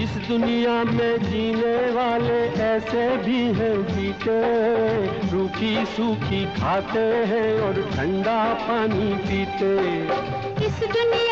इस दुनिया में जीने वाले ऐसे भी हैं जीते, रूखी सूखी खाते हैं और ठंडा पानी पीते। इस दुनिया